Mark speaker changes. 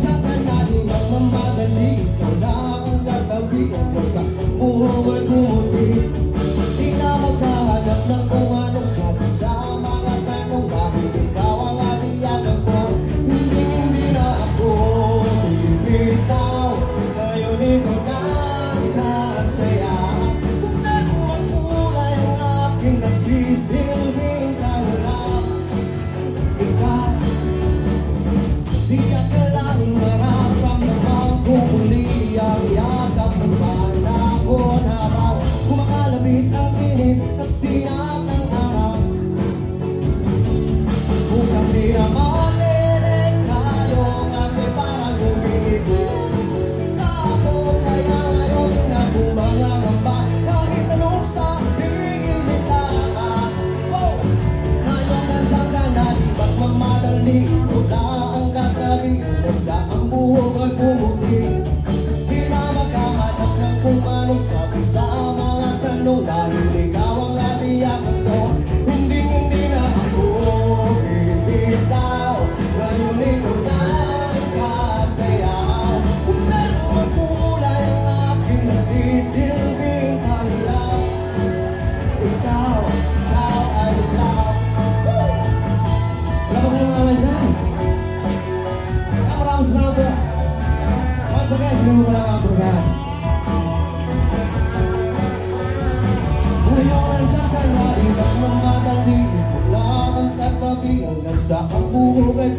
Speaker 1: nandiyan ka na di magmamadali. Ikaw lang ang katabi hanggang sa buhay bumuti. Di na magkahanap ng kung anong sabi sa mga tanong dahil ikaw ang atiyakan ko. Hindi na ako bibitaw. Ngayon ikaw na ang kasaya. Kung ano ang kulay ang aking nagsisilbing kaulap. Ikaw, di ka kailangang mararamdaman kung muli ang yakap ng panahon habang kumakalamit ang init at sinap ng araw. Kung kami naman delikado kasi parang umiigil ako, kaya ngayon din ako mangangamba kahit anong sabihin nila. Oh, ngayon nandiyan ka na di magmamadali. Ikaw na ang katabi hanggang sa ang buhay bumuti. Di na maghahanap ng kung anong sabi sa mga tanong dahil ikaw ang atiyakan ko. Hindi na ako bibitaw. Ngayon ikaw na ang kasayaw. Kung ano ang kulay ang aking nagsisilbing kahilaw. Ikaw ay ikaw. Woo! Alam mo kayo mga kayo dyan? Maraming salamat po. Once again, hindi mo pala ang program. Ngayon nandiyan ka na di magmamadali. Ikaw lang ang katabi hanggang sa ang buhay